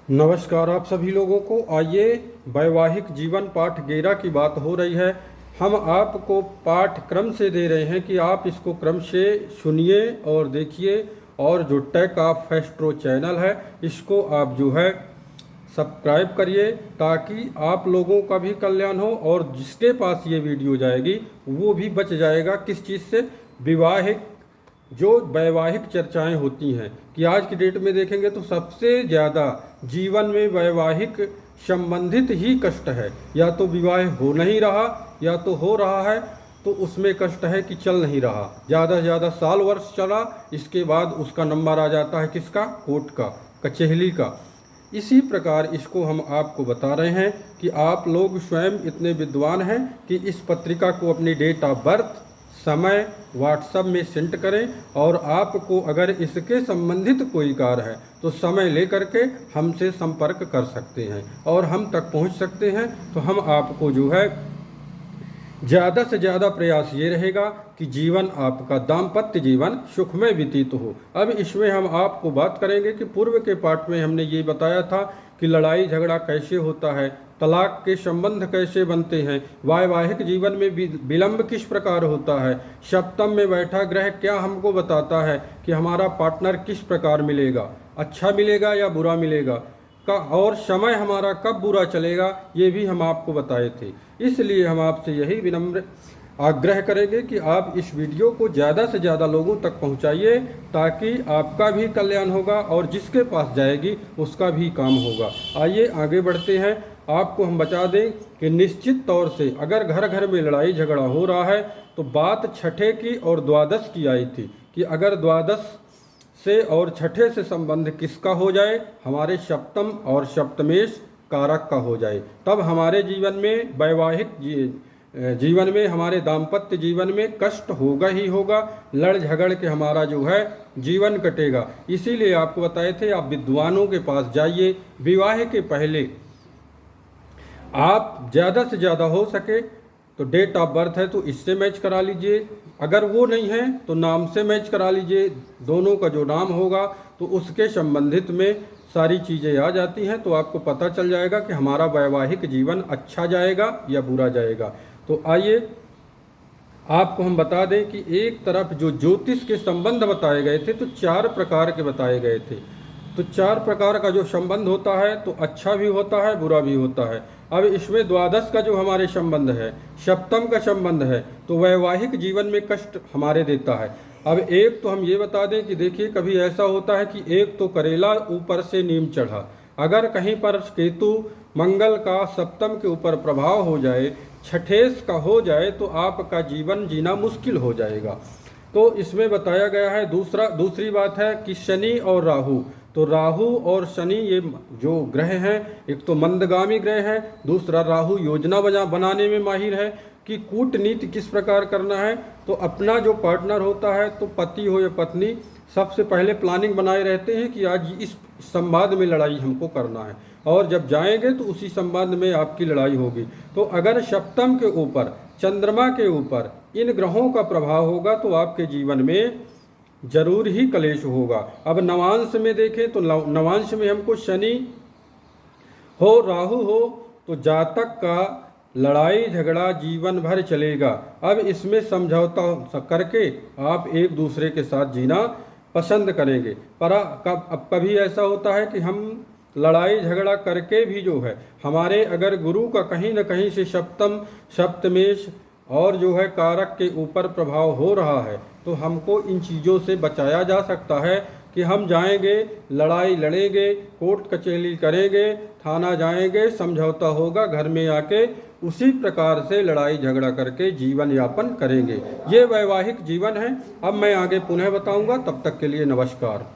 नमस्कार आप सभी लोगों को। आइए, वैवाहिक जीवन पाठ 11 की बात हो रही है। हम आपको पाठक्रम से दे रहे हैं कि आप इसको क्रम से सुनिए और देखिए। और जो टेक ऑफ एस्ट्रो चैनल है इसको आप जो है सब्सक्राइब करिए, ताकि आप लोगों का भी कल्याण हो और जिसके पास ये वीडियो जाएगी वो भी बच जाएगा किस चीज़ से, विवाहिक जो वैवाहिक चर्चाएं होती हैं। कि आज की डेट में देखेंगे तो सबसे ज़्यादा जीवन में वैवाहिक संबंधित ही कष्ट है। या तो विवाह हो नहीं रहा या तो हो रहा है तो उसमें कष्ट है कि चल नहीं रहा, ज़्यादा से ज़्यादा साल वर्ष चला, इसके बाद उसका नंबर आ जाता है किसका, कोर्ट का, कचहरी का। इसी प्रकार इसको हम आपको बता रहे हैं कि आप लोग स्वयं इतने विद्वान हैं कि इस पत्रिका को अपनी डेट ऑफ बर्थ, समय व्हाट्सएप में सेंड करें। और आपको अगर इसके संबंधित कोई कार्य है तो समय लेकर के हमसे संपर्क कर सकते हैं और हम तक पहुंच सकते हैं। तो हम आपको जो है ज़्यादा से ज़्यादा प्रयास ये रहेगा कि जीवन आपका दाम्पत्य जीवन सुखमय व्यतीत हो। अब इसमें हम आपको बात करेंगे कि पूर्व के पाठ में हमने ये बताया था कि लड़ाई झगड़ा कैसे होता है, तलाक के संबंध कैसे बनते हैं, वैवाहिक जीवन में विलंब किस प्रकार होता है, सप्तम में बैठा ग्रह क्या हमको बताता है कि हमारा पार्टनर किस प्रकार मिलेगा, अच्छा मिलेगा या बुरा मिलेगा का, और समय हमारा कब बुरा चलेगा ये भी हम आपको बताए थे। इसलिए हम आपसे यही विनम्र आग्रह करेंगे कि आप इस वीडियो को ज़्यादा से ज़्यादा लोगों तक पहुंचाइए, ताकि आपका भी कल्याण होगा और जिसके पास जाएगी उसका भी काम होगा। आइए आगे बढ़ते हैं। आपको हम बता दें कि निश्चित तौर से अगर घर घर में लड़ाई झगड़ा हो रहा है तो बात छठे की और द्वादश की आई थी कि अगर द्वादश से और छठे से संबंध किसका हो जाए, हमारे सप्तम और सप्तमेश कारक का हो जाए, तब हमारे जीवन में वैवाहिक जीवन में, हमारे दाम्पत्य जीवन में कष्ट होगा ही होगा, लड़ झगड़ के हमारा जो है जीवन कटेगा। इसीलिए आपको बताए थे आप विद्वानों के पास जाइए। विवाह के पहले आप ज़्यादा से ज़्यादा हो सके तो डेट ऑफ बर्थ है तो इससे मैच करा लीजिए, अगर वो नहीं है तो नाम से मैच करा लीजिए। दोनों का जो नाम होगा तो उसके संबंधित में सारी चीज़ें आ जाती हैं, तो आपको पता चल जाएगा कि हमारा वैवाहिक जीवन अच्छा जाएगा या बुरा जाएगा। तो आइए आपको हम बता दें कि एक तरफ जो ज्योतिष के संबंध बताए गए थे तो 4 प्रकार के बताए गए थे। तो 4 प्रकार का जो संबंध होता है तो अच्छा भी होता है, बुरा भी होता है। अब इसमें द्वादश का जो हमारे संबंध है, सप्तम का संबंध है, तो वैवाहिक जीवन में कष्ट हमारे देता है। अब एक तो हम ये बता दें कि देखिए कभी ऐसा होता है कि एक तो करेला ऊपर से नीम चढ़ा, अगर कहीं पर केतु मंगल का सप्तम के ऊपर प्रभाव हो जाए, छठेश का हो जाए, तो आपका जीवन जीना मुश्किल हो जाएगा। तो इसमें बताया गया है। दूसरी बात है कि शनि और राहु, तो राहु और शनि ये जो ग्रह हैं, एक तो मंदगामी ग्रह है, दूसरा राहु योजना बनाने में माहिर है कि कूटनीति किस प्रकार करना है। तो अपना जो पार्टनर होता है, तो पति हो या पत्नी, सबसे पहले प्लानिंग बनाए रहते हैं कि आज इस संवाद में लड़ाई हमको करना है, और जब जाएंगे तो उसी संबंध में आपकी लड़ाई होगी। तो अगर सप्तम के ऊपर, चंद्रमा के ऊपर इन ग्रहों का प्रभाव होगा तो आपके जीवन में जरूर ही कलेश होगा। अब नवांश में देखें तो नवांश में हमको शनि हो, राहु हो, तो जातक का लड़ाई झगड़ा जीवन भर चलेगा। अब इसमें समझौता करके आप एक दूसरे के साथ जीना पसंद करेंगे। पर अब कभी ऐसा होता है कि हम लड़ाई झगड़ा करके भी जो है, हमारे अगर गुरु का कहीं न कहीं से सप्तम, सप्तमेश और जो है कारक के ऊपर प्रभाव हो रहा है, तो हमको इन चीज़ों से बचाया जा सकता है कि हम जाएंगे, लड़ाई लड़ेंगे, कोर्ट कचहरी करेंगे, थाना जाएंगे, समझौता होगा, घर में आके उसी प्रकार से लड़ाई झगड़ा करके जीवन यापन करेंगे। ये वैवाहिक जीवन है। अब मैं आगे पुनः बताऊंगा, तब तक के लिए नमस्कार।